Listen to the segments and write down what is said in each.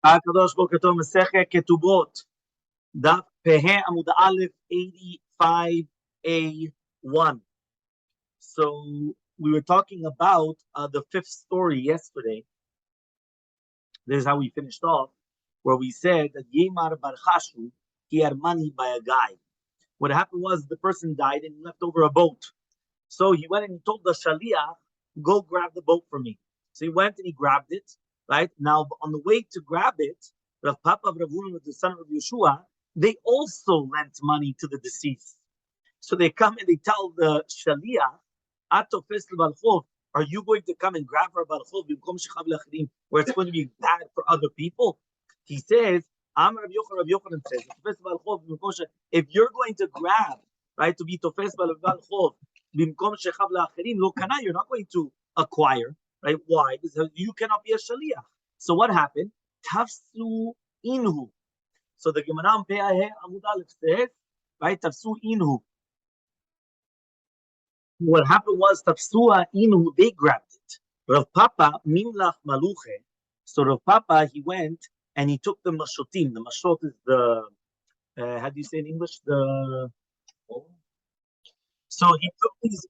הקדוש ברוך הוא Masechet Ketubot Daf Amud Aleph 85a1. So we were talking about the fifth story yesterday. This is how we finished off, where we said that Yemar Bar Chashu, he had money by a guy. What happened was the person died and he left over a boat. So he went and he told the Shaliach, go grab the boat for me. So he went and he grabbed it. Right now, on the way to grab it, Rav Papa of Rav Huna, the son of Yeshua, they also lent money to the deceased. So they come and they tell the Shaliach, are you going to come and grab her where it's going to be bad for other people? He says, if you're going to grab, right, to be tofes balchov, you're not going to acquire. Right? Why? Because you cannot be a shaliach. So what happened? Tafsu inhu. So the Gemara on Pe'aheh Amud Aleph says, right? Tafsu inhu. What happened was Tafsua inhu. They grabbed it. Rav Papa Mimlach Maluche. So Rav Papa, he went and he took the mashotim. The mashot is the how do you say in English? The so he took these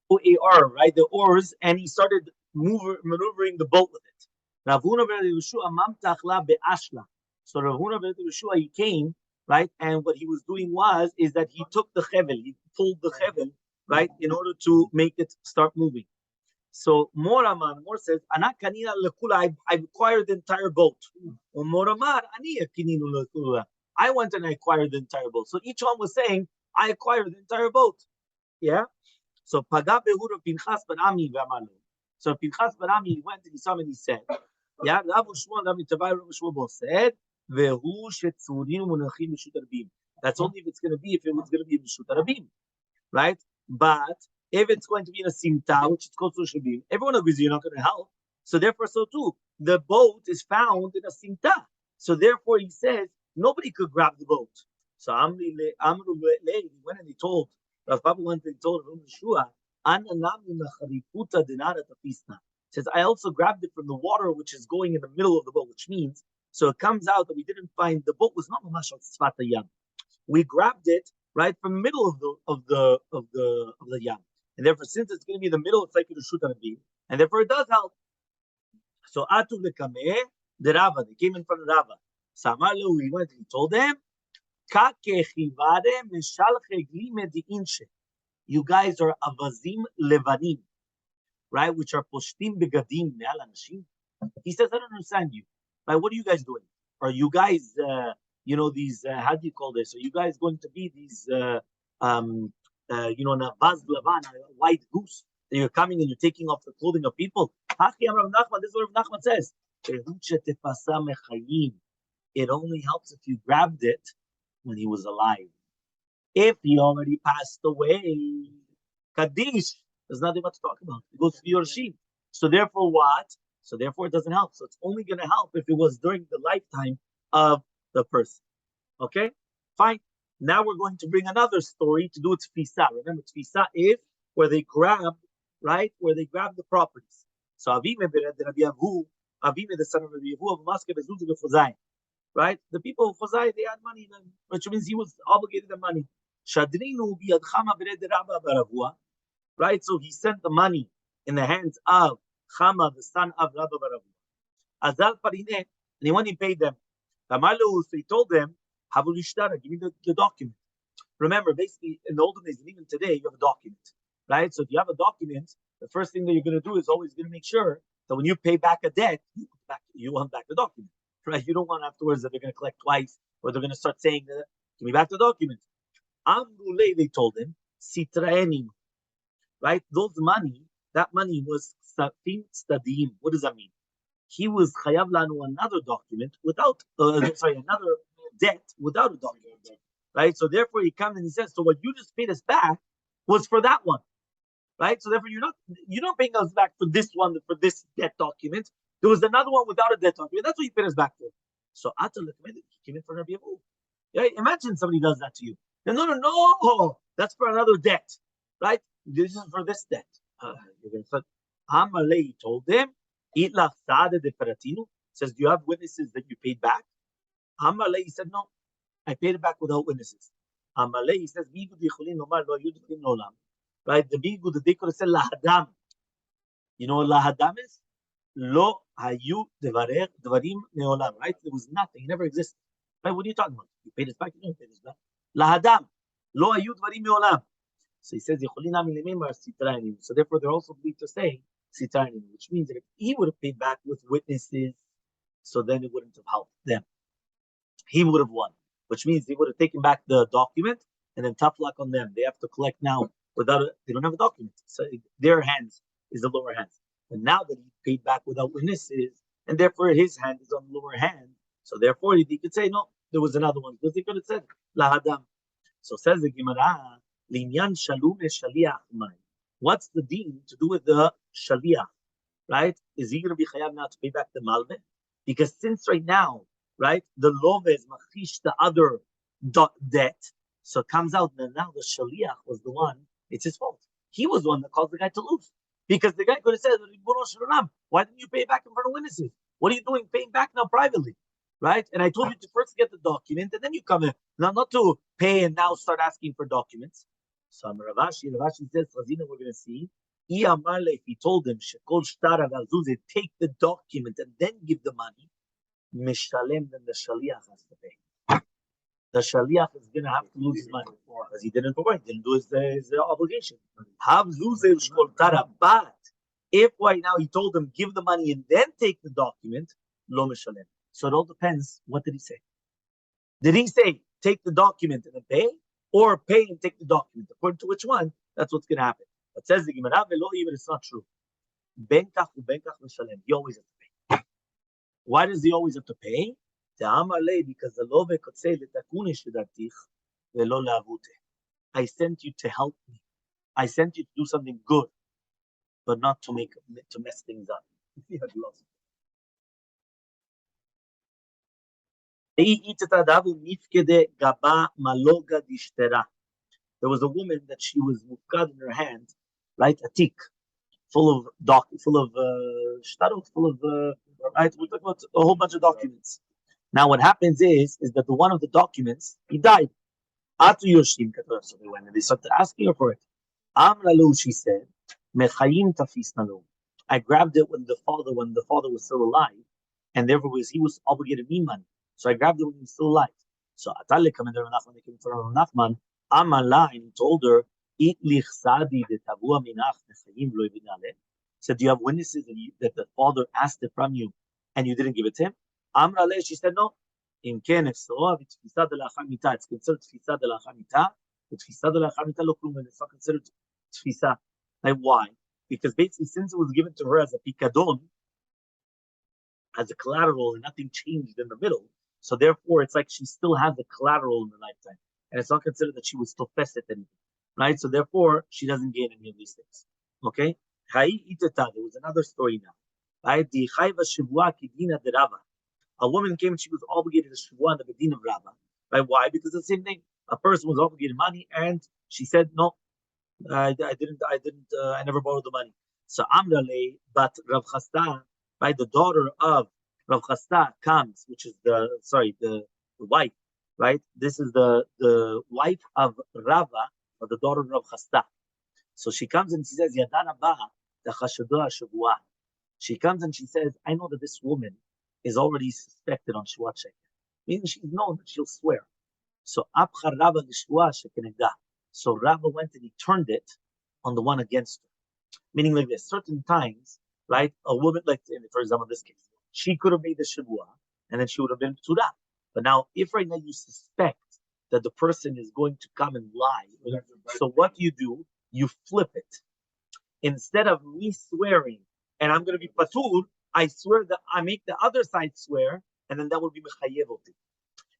oar, right? The oars, and he started maneuvering the boat with it. Rav Huna ben Yeshua mamtachla be'ashla. So Rav Huna ben Yeshua, he came, right, and what he was doing is that he took the chevel, he pulled the chevel, right, in order to make it start moving. So Mor says, Ana kanina lekula, I acquired the entire boat. Mor Amar, ani kininu lekula. I went and I acquired the entire boat. So each one was saying, I acquired the entire boat. Yeah. So Paga Behur Pinchas Ben Ami V'Amalu. So Pinchas Ben Ami went and he saw him and he said, "Yeah, Rav Shmuel Rav Tavai Rav Shmuel said, Vehu Shetzurim Munachim Mishut Rabim." That's only if it's going to be Mishut Rabim, right? But if it's going to be in a Simta, which is called Shabim, everyone agrees you're not going to help. So therefore, so too, the boat is found in a Simta. So therefore, he says nobody could grab the boat. So Amru he went and he told. Rav Papa went and told Yeshua, says, I also grabbed it from the water which is going in the middle of the boat, which means, so it comes out that we didn't find the boat was not mamash al tzfat yam. We grabbed it right from the middle of the yam, and therefore, since it's going to be in the middle, it's like a shut rabim, and therefore it does help. So atu lekameh the Rava, they came in front of Rava. Samalu, he went and he told them. You guys are avazim levanim, right? Which are poshtim begadim me'al anashim. He says, I don't understand you. Right? What are you guys doing? Are you guys, these? How do you call this? Are you guys going to be these, navaz levan, a white goose? That you're coming and you're taking off the clothing of people. This is what Rav Nachman says. It only helps if you grabbed it when he was alive. If he already passed away, Kaddish, there's nothing much to talk about. It goes to your sheep. So therefore what? So therefore it doesn't help. So it's only going to help if it was during the lifetime of the person. Okay? Fine. Now we're going to bring another story to do with Tfisa. Remember, Tfisa is where they grab, right? Where they grab the properties. So Avime the son of Rabbi Yahu of Maske Bezuzu Befozai. Right? The people of Chozai, they had money, which means he was obligated the money. Right? So he sent the money in the hands of Chama, the son of Rabba Baravua. Azal Parine, and he went and paid them. So he told them, give me the document. Remember, basically, in the olden days, and even today, you have a document. Right? So if you have a document, the first thing that you're going to do is always going to make sure that when you pay back a debt, you want back the document. Right? You don't want afterwards that they're going to collect twice, or they're going to start saying, give me back the document. Amruleh, they told him, Sitraenim. Right? That money was Safim Stadim. What does that mean? He was Chayav Lanu another document without, another debt without a document. Right? So therefore he comes and he says, so what you just paid us back was for that one. Right? So therefore you're not paying us back for this one, for this debt document. There was another one without a debt document. That's what you paid us back for. So he came in for Rabbi Yahu. Yeah, imagine somebody does that to you. No. That's for another debt. Right? This is for this debt. Amalei told them, Itlach Sade de Peratino says, do you have witnesses that you paid back? Elmaleh, he said, no, I paid it back without witnesses. Elmaleh, he says, right? The bigud that they could have said lahadam. You know what lahadam is? Lo hayu devarer dvarim meolam. Right? There was nothing. It never existed. Right? What are you talking about? You paid it back. You don't pay this back. Lahadam. Lo hayu dvarim meolam. So he says, so therefore they're also believed to say sitranim, which means that if he would have paid back with witnesses, so then it wouldn't have helped them. He would have won, which means he would have taken back the document, and then tough luck on them. They have to collect now they don't have a document. So their hands is the lower hands. And now that he paid back without witnesses, and therefore his hand is on the lower hand, so therefore he could say, no, there was another one, because he could have said, lahadam. So says the Gemara, linyan shalom shaliach mai. What's the deen to do with the shaliach, right? Is he going to be chayav now to pay back the malveh? Because since right now, right, the love is machish the other debt, so it comes out that now the shaliach was the one, it's his fault. He was the one that caused the guy to lose. Because the guy could have said, why didn't you pay back in front of witnesses? What are you doing paying back now privately? Right? And I told you to first get the document and then you come in. Now, not to pay and now start asking for documents. So Ravashi says, we're going to see. If he told him, take the document and then give the money, Mishalem, then the Shaliach has to pay. The Shaliach is going to have to lose his money because he didn't provide, didn't do his obligation. But if right now he told him, give the money and then take the document, Lo Mishalem. So it all depends. What did he say? Did he say, take the document and then pay? Or pay and take the document? According to which one, that's what's going to happen. But says the Gemara, even it's not true. Benkach ubenkach Mishalem. He always has to pay. Why does he always have to pay? Because the love could say, I sent you to help me. I sent you to do something good, but not to mess things up. He had lost. There was a woman that she was mufkad in her hand, right? A tik, full of shtarot, right? We're talking about a whole bunch of documents. Now, what happens is that the one of the documents, he died. Atu Yoshim Kator. So they went and they started asking her for it. Amralu, she said, Mechayim tafis nalu. I grabbed it when the father was still alive, and therefore he was obligated me money. So I grabbed it when he was still alive. So Atale came in there, when they came to Nachman, Amala, and he told her, It lichsadi de tavua minach mechayim lo ibinale. Said, do you have witnesses that the father asked it from you and you didn't give it to him? Amrale, she said, no. In Ken, if so, it's considered tfisa de lacha mita. Tfisa de lacha mita lo klum, and it's not considered tfisa. Like, why? Because basically, since it was given to her as a pikadon, as a collateral, and nothing changed in the middle, so therefore it's like she still has the collateral in the lifetime, and it's not considered that she was still fested anything, right? So therefore, she doesn't gain any of these things. Okay? There was another story now. Right? A woman came and she was obligated to shvuah on the bedin of Rabba. Right? Why? Because it's the same thing. A person was obligated money, and she said, "No, I never borrowed the money." So Amrale, but Rav Chasta, right, the daughter of Rav Chasta comes, which is the wife, right? This is the wife of Rava, or the daughter of Rav Chasta. So she comes and she says, Yadana Baha, the Chashadua Shavua. She comes and she says, I know that this woman is already suspected on Shuat Sheker. Meaning she's known that she'll swear. So Abcha Rava Lishua Shekenegda. So Rava went and he turned it on the one against her. Meaning like this, certain times, right, a woman, like for example, in this case, she could have made the Shavua and then she would have been Ptura. But now, if right now you suspect that the person is going to come and lie, so what do? You flip it. Instead of me swearing, and I'm going to be patur, I swear that I make the other side swear, and then that would be mechayevoti.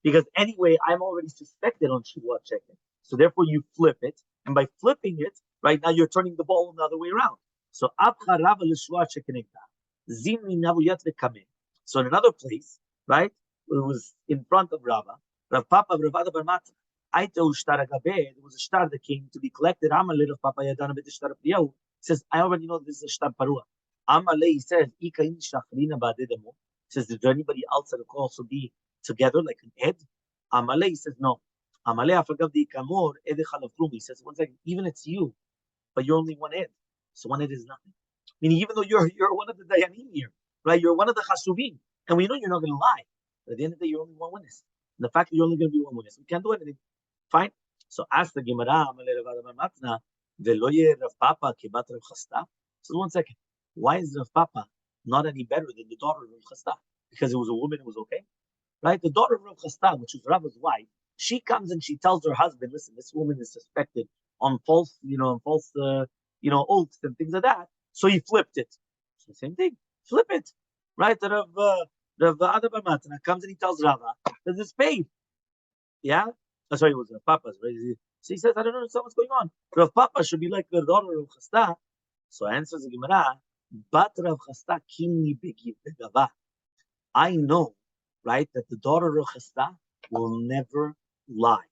Because anyway, I'm already suspected on Shuvat Sheker. So therefore you flip it, and by flipping it, right now you're turning the ball the other way around. So Abcha Rava L'Shuvat Shekenegda. Zimni Navuyat Lekame. So in another place, right, it was in front of Rava, Rav Papa of Ravada Bar Matra. There was a shtar that came to be collected. Amaleh of Papa Yadana B'Shtar Priyahu says, I already know this is a shtar parua. Elmaleh says, says, is there anybody else that could also be together like an ed? Elmaleh says, no. Elmaleh forgot the kamor ed chalav klum. He says, one second, even it's you, but you're only one ed. So one ed is nothing. Meaning, even though you're one of the dayanim here, right? You're one of the chashuvim, and we know you're not going to lie. But at the end of the day, you're only one witness. And the fact that you're only going to be one witness, we can't do anything. Fine. So ask the Gemara, Velo ye Rav Papa kebat Rav Chasta. So 1 second. Why is Rav Papa not any better than the daughter of Rav Chasta? Because it was a woman, it was okay, right? The daughter of Rav Chasta, which was Rav's wife, she comes and she tells her husband, "Listen, this woman is suspected on false, oaths and things like that." So he flipped it. It's the same thing. Flip it, right? Rav Adab Matna comes and he tells Rava that it's paid. Yeah. That's why it was Rav Papa's, right? So he says, I don't understand what's going on. Rav Papa should be like the daughter of Chasta. So answers the Gemara, but Rav Chasta kimni begava. I know, right, that the daughter of Chasta will never lie.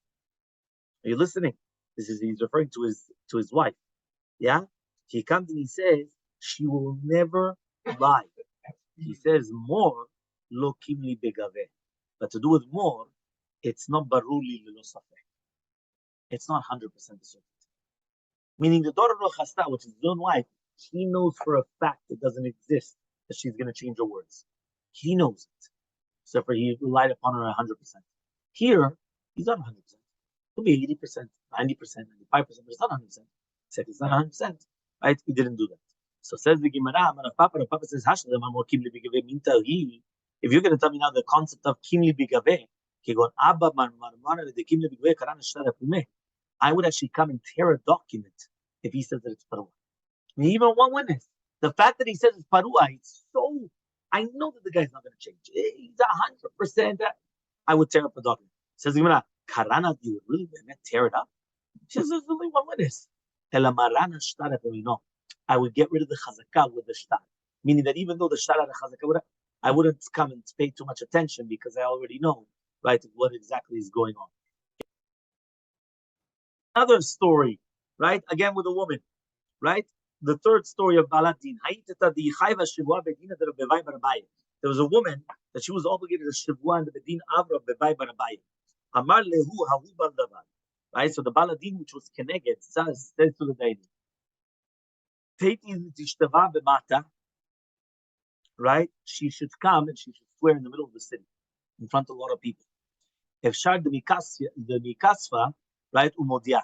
Are you listening? He's referring to his wife. Yeah? He comes and he says, she will never lie. He says more, lo kimli begave. But to do with more, it's not baruli lilo safek. It's not 100% certain. Meaning the daughter of Chasta, which is his own wife, he knows for a fact it doesn't exist that she's going to change her words. He knows it. So for he relied upon her 100%. Here, he's not 100%. It could be 80%, 90%, 95%, but it's not 100%. He said it's not 100%. Right? He didn't do that. So says the Gemara, Papa says, if you're going to tell me now the concept of kimli bigave, I would actually come and tear a document if he says that it's parua. I mean, even one witness. The fact that he says it's parua, it's so. I know that the guy's not going to change. He's 100%. I would tear up a document. Says Gemara, Karana, you would really tear it up? She says there's only one witness. No, I would get rid of the chazakah with the shtar, meaning that even though the shtar had a chazakah, I wouldn't come and pay too much attention because I already know, right, what exactly is going on. Another story, right, again with a woman, right? The third story of Baladin. There was a woman that she was obligated to shivua in the bedin avra bebai barabai. Amar lehu hahu baldavar. Right, so the Baladin, which was Keneged, says to the Daini, right? She should come and she should swear in the middle of the city, in front of a lot of people. If Shard the Mikasfa, right, umodia.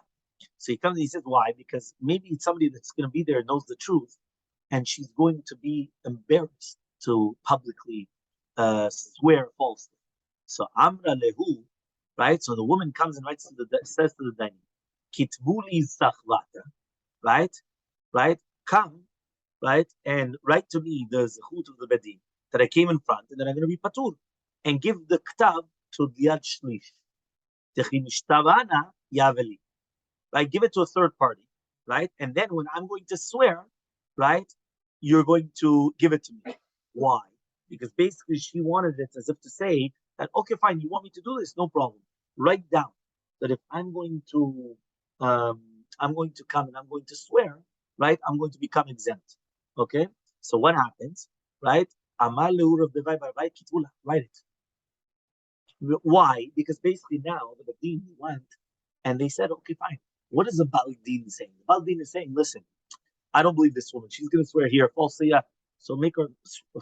So he comes and he says, why? Because maybe it's somebody that's going to be there, knows the truth, and she's going to be embarrassed to publicly swear falsely. So Amra lehu, right? So the woman comes and says to the Daini, Kitvuli Sachvata, right? Come, right? And write to me the zechut of the bedin that I came in front and that I'm going to be patur, and give the ktav to Yad Shlish. Yaveli. Right? Give it to a third party, right? And then when I'm going to swear, right, you're going to give it to me. Why? Because basically she wanted it as if to say that, okay, fine, you want me to do this? No problem. Write down that if I'm going to come and I'm going to swear, right, I'm going to become exempt. Okay? So what happens, right? Write it. Why? Because basically now the Badin went and they said, okay, fine. What is the Baladin saying? The Baladin is saying, listen, I don't believe this woman. She's going to swear here falsely. Yeah. So make her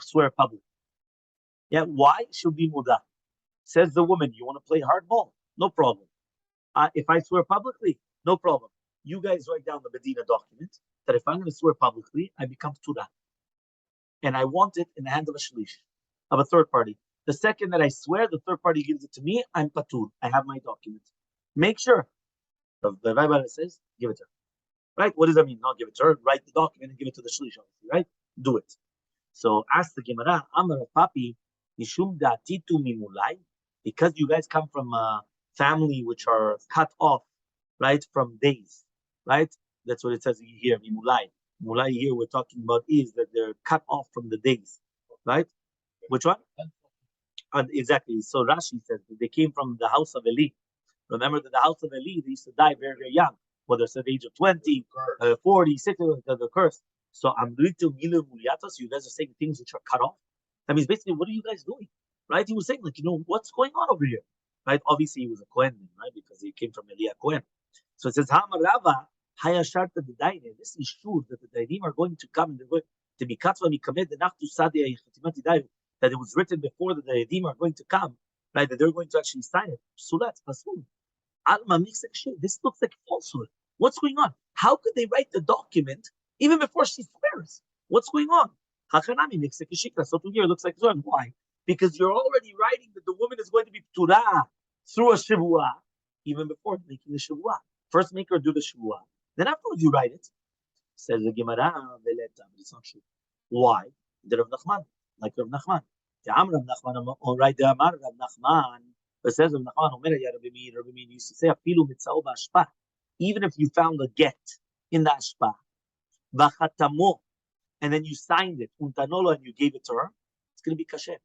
swear publicly. Yeah. Why? She'll be muda. Says the woman, you want to play hardball? No problem. If I swear publicly, no problem. You guys write down the Medina document that if I'm going to swear publicly, I become Tura. And I want it in the hand of a shlish, of a third party. The second that I swear, the third party gives it to me, I'm patur. I have my document. Make sure. The Rabbi says, give it to her. Right? What does that mean? Not give it to her. Write the document and give it to the shlish, obviously, right? Do it. So ask the Gemara, Amar Papi, Nishum Datitu Mimulai, because you guys come from a family which are cut off, right, from days, right? That's what it says here, Mimulai. Mulai here we're talking about is that they're cut off from the days, right? Which one? Exactly. So Rashi says that they came from the house of Eli. Remember that the house of Eli, they used to die very, very young, whether it's at the age of 20, 40, 60, the curse. So Amritu Milu Muliata, so you guys are saying things which are cut off. That means basically, what are you guys doing? Right? He was saying, like, what's going on over here? Right? Obviously, he was a Kohen, right? Because he came from Eliah Kohen. So it says, Hamarava, Hayasharta the Daine. This is sure that the Dainim are going to come and they're going to be Katva Mikamed, the Nachtu Sadia Chatimati Dayu, that it was written before that the Dainim are going to come, right? That they're going to actually sign it. Sulat, Pasul. Alma makes like shit. This looks like falsehood. What's going on? How could they write the document even before she swears? What's going on? Hachanami makes like a shikra. So to here it looks like Zoran. Why? Because you're already writing that the woman is going to be pturah through a shivua, even before making the shivua. First make her do the shivua. Then afterwards you write it. Says the Gemara, but it's not true. Why? The Rav Nachman, like Rav Nachman. The Am Rav Nachman, all right, the Amar Rav Nachman. But says Rav Nachman, Rabbi used to say, even if you found a get in the ashpa, v'chatamo, and then you signed it, untanolo, and you gave it to her, it's going to be kasher.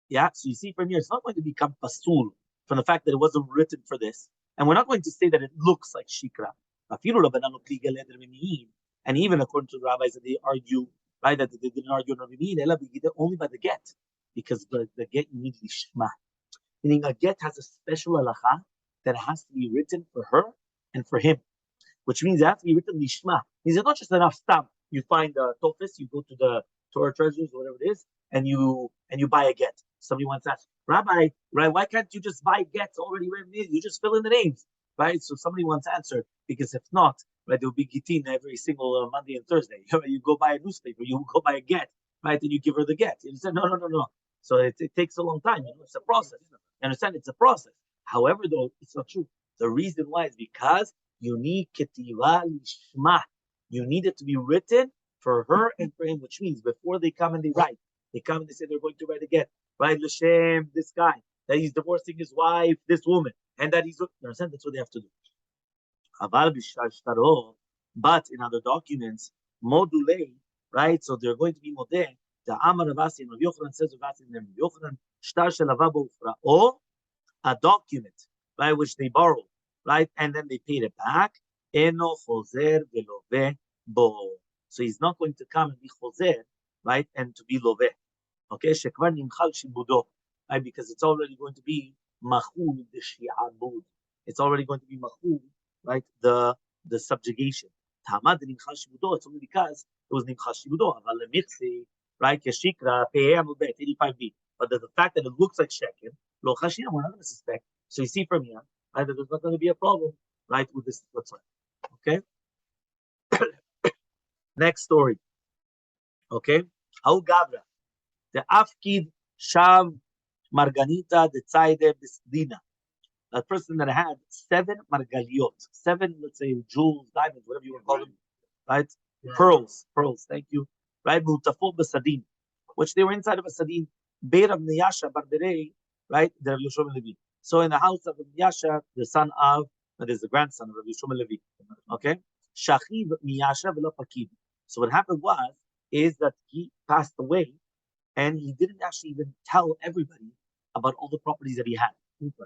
Yeah, so you see from here, it's not going to become pasul from the fact that it wasn't written for this. And we're not going to say that it looks like shikra. And even according to the rabbis that they argue, right, that they didn't argue only by the get, because the get you need lishma. Meaning a get has a special halacha that has to be written for her and for him, which means it has to be written lishma. Means it's not just enough stamp. You find a tofis, you go to the Torah Treasures, whatever it is, and you buy a get. Somebody once asked, Rabbi, right, why can't you just buy gets already written in? You just fill in the names, right? So somebody once answered, because if not, right, there will be gitin every single Monday and Thursday. You go buy a newspaper, you go buy a get, right, and you give her the get. You said, no. So it takes a long time. It's a process. You understand? It's a process. However, though, it's not true. The reason why is because you need ketiva lishma. You need it to be written for her and for him, which means before they come and they write, they come and they say they're going to write again. Right, L'Shem, this guy, that he's divorcing his wife, this woman, and that he's, you understand? That's what they have to do. But in other documents, module, right? So they're going to be modeh. The Amar Ravasi and Rav Yochanan says Ravasi and Rav Yochanan, shtar shelavabo ufra, or a document, right, which they borrowed, right, and then they paid it back. Eno chozer velove bo. So he's not going to come and be chozer, right, and to be love. Okay, shekvar nimchal shibudo, right, because it's already going to be machul the shi'abud. It's already going to be machul, right, the subjugation. Tamad nimchal shibudo. It's only because it was nimchal shibudo. Aval lemitzi, right, keshikra pe'amud bet 85b. But the fact that it looks like sheker, lo chashina, we're not going to suspect. So you see from here, right, that there's not going to be a problem, right, with this whatsoever. Okay. Next story. Okay, how Gavra. The Afkid Shav Marganita the Tzaide Bisdina. A person that had 7 margaliot, 7, let's say, jewels, diamonds, whatever you want to call them, right? Yeah. Pearls, thank you. Right? Multafo Basadin, which they were inside of a Sadin. Beir of Niyasha Barberei, right? The Rabbi Yishmael Levi. So in the house of Niyasha, the son of, that is the grandson of Rabbi Yishmael Levi. Okay? Shachiv Niyasha V'lo Pakid. So what happened is that he passed away, and he didn't actually even tell everybody about all the properties that he had.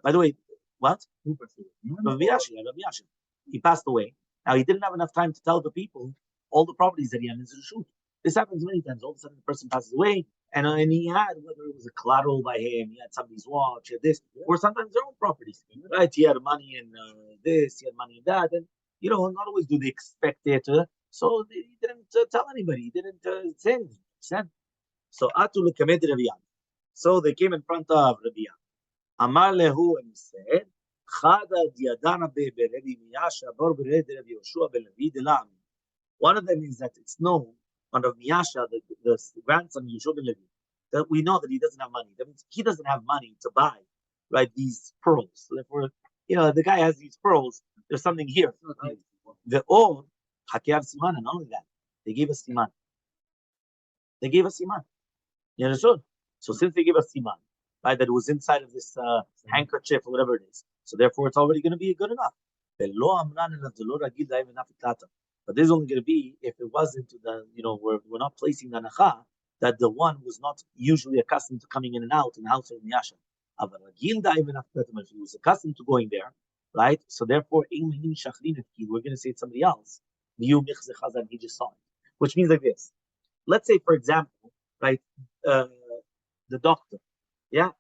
By the way, what? Rabbi Yashin. He passed away. Now, he didn't have enough time to tell the people all the properties that he had in his reshut. This happens many times. All of a sudden, the person passes away, and he had, whether it was a collateral by him, he had somebody's watch, he had this, or sometimes their own properties. Right? He had money in this, he had money in that, and, not always do they expect it. So he didn't tell anybody. He didn't say anything. So Atu Lekamed Rabbi. So they came in front of Rabbi. Amar lehu, and he said, Chada diadana be Rabbi Miyasha bor Rabbi Yoshua ben Levi delam. One of them is that it's known on Rabbi Miyasha, the grandson of Yoshua ben Levi, that we know that he doesn't have money. That means he doesn't have money to buy, right, these pearls. So therefore, the guy has these pearls. There's something here. Right? The old Hakiyav Siman, and not only that, they gave us Siman. You understood? So since they gave us siman, right, that it was inside of this handkerchief or whatever it is, so therefore it's already going to be good enough. But this is only going to be if it wasn't we're not placing the nacha that the one was not usually accustomed to coming in and out in the house of Miyasha. If he was accustomed to going there, right? So therefore, we're going to say it's somebody else. He just saw it. which means like this. Let's say, for example, right, the doctor, yeah,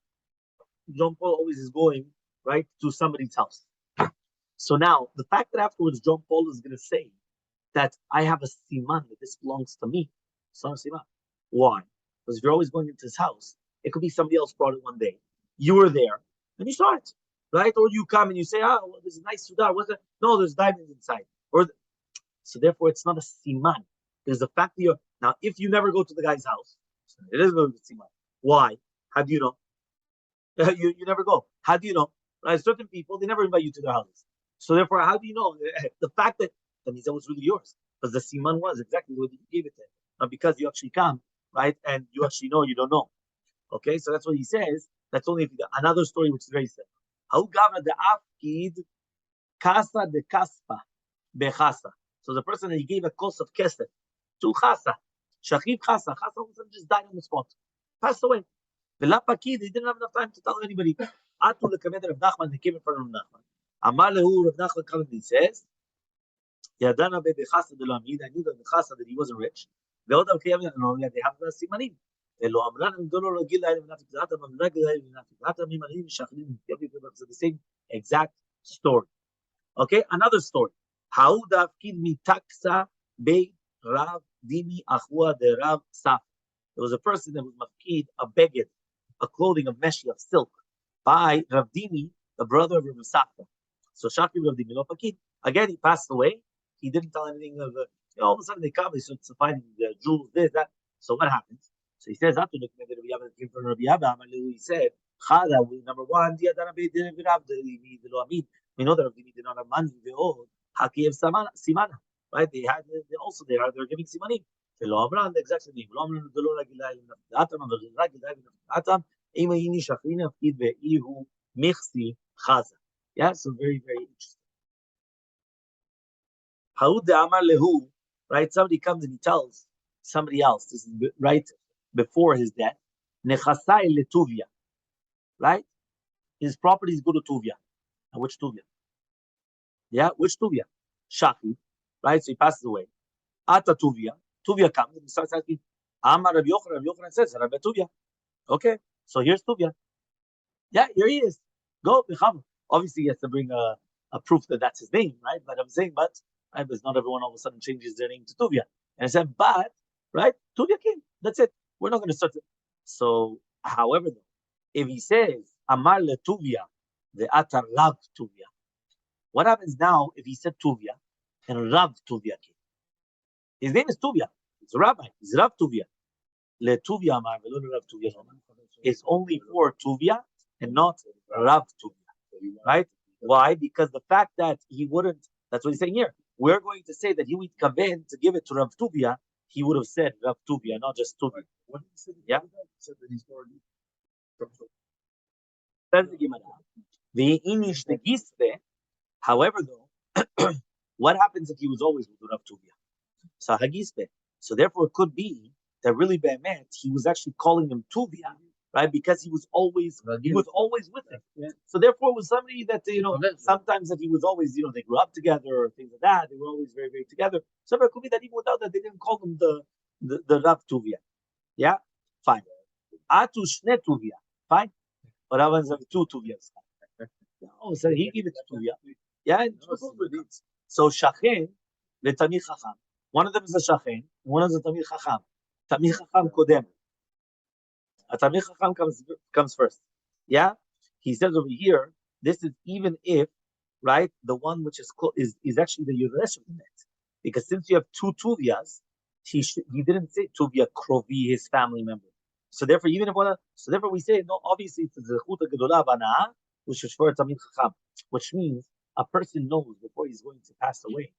John Paul always is going, right, to somebody's house. So now, the fact that afterwards John Paul is going to say that I have a siman, that this belongs to me, it's not a siman. Why? Because if you're always going into his house, it could be somebody else brought it one day. You were there, and you saw it, right? Or you come and you say, oh, well, there's a nice sudar. What's that? No, there's diamonds inside. So therefore, it's not a siman. There's the fact that you're... Now, if you never go to the guy's house, it is going to be siman. Why? How do you know? You never go. How do you know? Right? Certain people, they never invite you to their houses. So therefore, how do you know? The fact that means that was really yours. Because the siman was exactly what you gave it to him. Not because you actually come, right? And you actually know, you don't know. Okay, so that's what he says. That's only if you got another story which is very simple. How gavna de afkid casa de kaspa bechasa. So the person that he gave a cost of kesef to chasa, shachiv chasa, just died on the spot, passed away. The lapakid, he didn't have enough time to tell anybody. Atu lekamed Rav Nachman, he came in front of Rav Nachman. Amalehu, Rav Nachman comes and he says, Yadana be bechasa de lo amid. I knew that the chasa that he wasn't rich. The other kiyam no, they have the simanim. The same exact story. Okay, another story. How There was a person that was mafkid a beged, a clothing of meshi of silk, by Rav Dimi, the brother of Rav Masechta. So Shakib Rav Dimi, fakid. Again, he passed away. He didn't tell anything of all of a sudden they come, they start finding the jewels, this, that. So what happens? So he says, he said, number one, we know that Rabbi did not have money, right? They are they're giving simanim. The exact same thing. Yeah, so very, very interesting. Right? Somebody comes and he tells somebody else, this is right before his death, Nechasai letuvia, right? His properties go to Tuvia. Now, which Tuvia? Yeah, which Tuvia? Shaki, right? So he passes away. Ata Tuvia. Tuvia comes and he starts asking, Amar Rabbi Yochanan. Rabbi Yochanan says, Rabbi Tuvia. Okay, so here's Tuvia. Yeah, here he is. Go, Becham. Obviously, he has to bring a proof that that's his name, right? But I'm saying, right, because not everyone all of a sudden changes their name to Tuvia. And I said, but, right, Tuvia came. That's it. We're not going to start it. So, however, though, if he says, Amar le Tuvia, the Ata Rav Tuvia, what happens now if he said Tuvia and Rav Tuvia came? His name is Tuvia. It's a rabbi. It's Rav Tuvia. Le Tuvia Amar, velo Rav Tuvia. It's only for Tuvia and not Rav Tuvia. Right? Why? Because the fact that he wouldn't, that's what he's saying here. We're going to say that he would come in to give it to Rav Tuvia. He would have said Rav Tuvia, not just Tuvia. What did he say? Yeah. He said that he's already the Inish the Gispe. However, though, what happens if he was always with Rav Tuvia? So Hagispe. So therefore, it could be that really Be'emet, he was actually calling him Tuvia, right? Because he was always with him. Yeah. So therefore, it was somebody that sometimes that he was always they grew up together or things like that. They were always very, very together. So it could be that even without that, they didn't call him the Rav Tuvia. Yeah, fine. Atu Shne Tuvia, fine. But I was two Tuvias. Oh, so he gave it to Tuvia. Yeah, so Shachen, the Tamil Chacham. One of them is a Shachen, one is a Tamil Chacham. Tamil Chacham Kodem. A Tamil Chacham comes first. Yeah, he says over here, this is even if, right, the one which is actually the Yeresh of the net. Because since you have two Tuvias, he didn't say Tuvia Krovi, his family member. So therefore, therefore we say, no, obviously it's the Chuta Gedolah Bana'ah, which is for Tamil Chacham, which means a person knows before he's going to pass away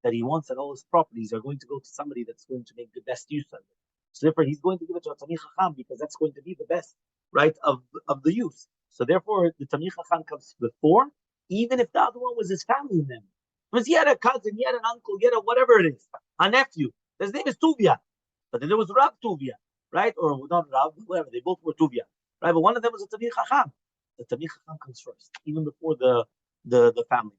that he wants that all his properties are going to go to somebody that's going to make the best use of it. So therefore, he's going to give it to a Tamil Chacham because that's going to be the best, right, of the use. So therefore, the Tamil Chacham comes before, even if the other one was his family member. Because he had a cousin, he had an uncle, he had a whatever it is, a nephew. His name is Tuvia. But then there was Rav Tuvia, right? Or not Rav, whatever. They both were Tuvia, right? But one of them was a Tamil Chacham. The Tamil Chacham comes first, even before the family.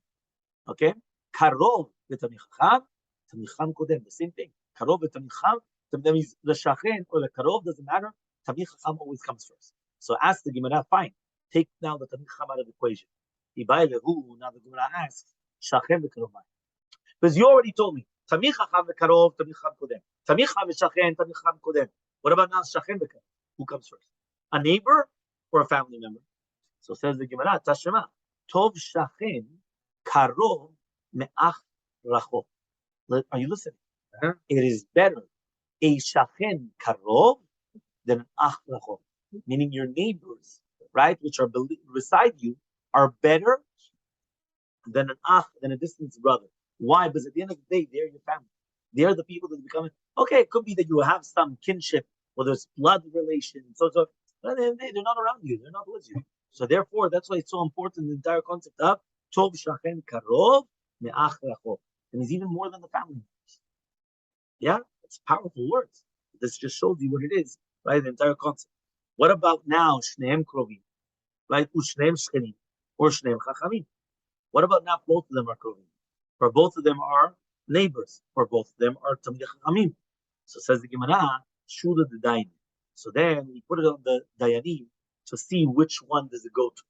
Okay? Karov, the Tamil Chacham Kodem, the same thing. Karov v'tamid chacham. That means the shachen or the karov doesn't matter. Tamid chacham always comes first. So ask the Gemara, fine, take now the tamid chacham out of the equation. Now the Gemara asks, shachen v'karov. Because you already told me, tamid chacham v'karov, tamid chacham kodem. Tamid chacham v'shachen, tamid chacham kodem. What about now shachen v'karov? Who comes first? A neighbor or a family member? So says the Gemara, Tashema, tov shachen karov me'ach rachok. Are you listening? It is better a shachen karov than an ach rachok. Meaning your neighbors, right, which are beside you, are better than an ach, than a distant brother. Why? Because at the end of the day, they're your family. They're the people that become. Okay, it could be that you have some kinship, whether it's blood relation, so. But they're not around you. They're not with you. So therefore, that's why it's so important, the entire concept of tov shachen karov me'ach rachok. And it's even more than the family members. Yeah, it's powerful words. This just shows you what it is, right? The entire concept. What about now shneim krovim, right? Ushneim shchenim or shneim chachamim. What about now both of them are krovim, or both of them are neighbors, or both of them are tamid chachamim? So says the Gemara, shula the dayanim. So then we put it on the dayanim to see which one does it go to.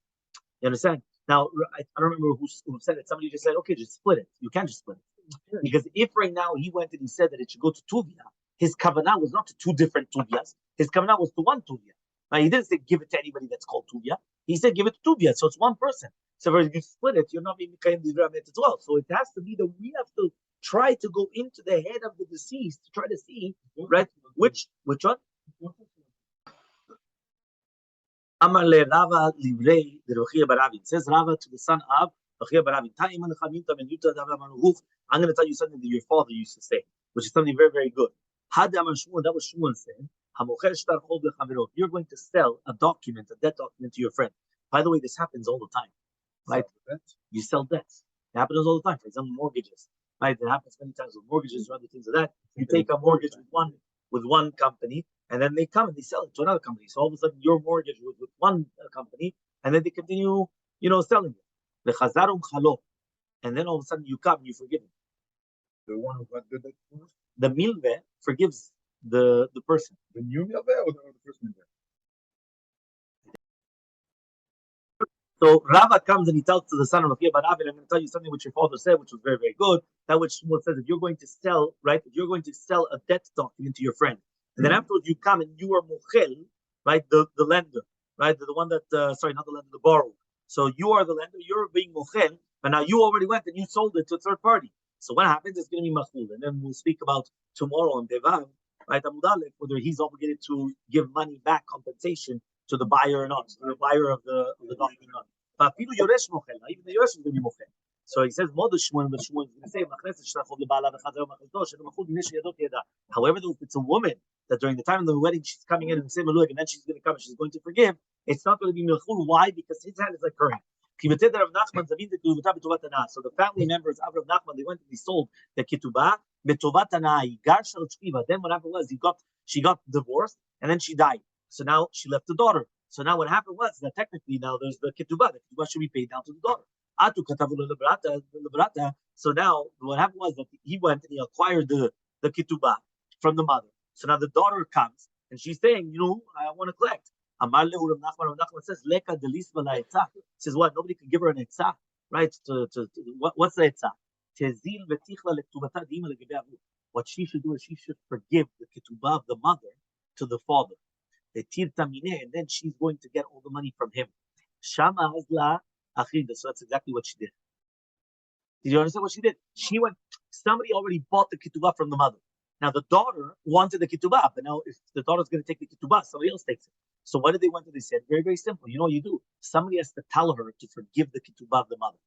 You understand? Now, I don't remember who said it. Somebody just said, okay, just split it. You can't just split it. Because if right now he went and he said that it should go to Tuvia, his kavanah was not to two different Tuvias. His kavanah was to one Tuvia. Now, he didn't say give it to anybody that's called Tuvia. He said give it to Tuvia. So it's one person. So if you split it, you're not being Mikayim the Ramet as well. So it has to be that we have to try to go into the head of the deceased to try to see, right, which one? Amar le Rava livrei the Rochia Barabin. Says Rava to the son of Rochia Barabin. I'm going to tell you something that your father used to say, which is something very, very good. That was Shmuel said. You're going to sell a document, a debt document to your friend. By the way, this happens all the time, right? You sell debts. It happens all the time. For example, mortgages, right? It happens many times with mortgages or other things like that. You take a mortgage with one company, and then they come and they sell it to another company. So all of a sudden, your mortgage was with one company, and then they continue, selling it. And then all of a sudden, you come and you forgive him. The one who got the debt first? The milveh forgives the person. The new milveh or the first milveh? So Rava comes and he tells to the son of Rav Barav, I'm going to tell you something which your father said, which was very, very good. That which Shmuel says, if you're going to sell, right, if you're going to sell a debt document to your friend, and then afterwards you come and you are mochel, right, the lender, right, the one that, sorry, not the lender, the borrower. So you are the lender, you're being mochel, but now you already went and you sold it to a third party. So what happens is going to be machul, and then we'll speak about tomorrow on Devav, right, Amud Aleph, whether he's obligated to give money back, compensation, to the buyer or not, to the buyer of the document or not. But even the Yoresh is going to be mochel. So he says, but Shmuel is going to say, however, if it's a woman that during the time of the wedding she's coming in and saying and then she's going to come and she's going to forgive, it's not going to be mechul. Why? Because his hand is like current. So the family members of Rav Nachman, they went and they sold the ketubah. Then what happened was she got divorced and then she died. So now she left the daughter. So now what happened was that technically now there's the ketubah. The ketubah should be paid down to the daughter. So now what happened was that he went and he acquired the ketubah from the mother. So now the daughter comes and she's saying, I want to collect. Rav Nachman says, Leka delisma la etzah. Says what? Nobody can give her an etzah, right? What's the etzah? What she should do is she should forgive the ketubah of the mother to the father. And then she's going to get all the money from him. Shama hazla achida. So that's exactly what she did. Did you understand what she did? Somebody already bought the ketubah from the mother. Now the daughter wanted the ketubah, but now if the daughter's going to take the ketubah, somebody else takes it. So what did they want to do? They said, very, very simple. You know what you do? Somebody has to tell her to forgive the ketubah of the mother.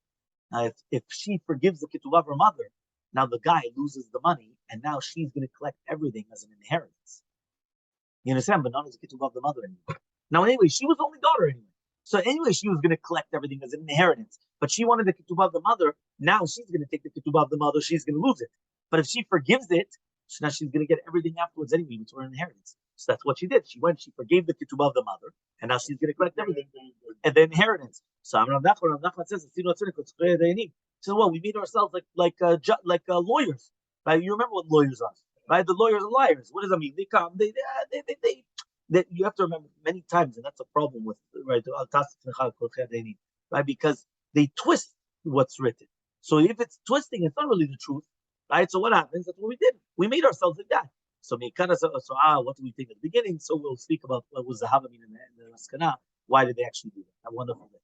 Now if she forgives the ketubah of her mother, now the guy loses the money, and now she's going to collect everything as an inheritance. You understand? But not as a ketubah of the mother anymore. Now anyway, she was the only daughter anyway. So anyway, she was going to collect everything as an inheritance. But she wanted the ketubah of the mother. Now she's going to take the ketubah of the mother. She's going to lose it. But if she forgives it, so now she's going to get everything afterwards anyway, which were an inheritance. So that's what she did. She forgave the ketubah of the mother, and now she's going to collect everything and the inheritance. So Rav Nachman says, "So well, we made ourselves like lawyers, right? You remember what lawyers are, right? The lawyers are liars. What does that mean? They come, they you have to remember many times, and that's a problem with right, right? Because they twist what's written. So if it's twisting, it's not really the truth, right? So what happens? That's what we did. We made ourselves like that. So what do we think at the beginning? So we'll speak about what was the Havamim in the Maskana. Why did they actually do that? A wonderful day.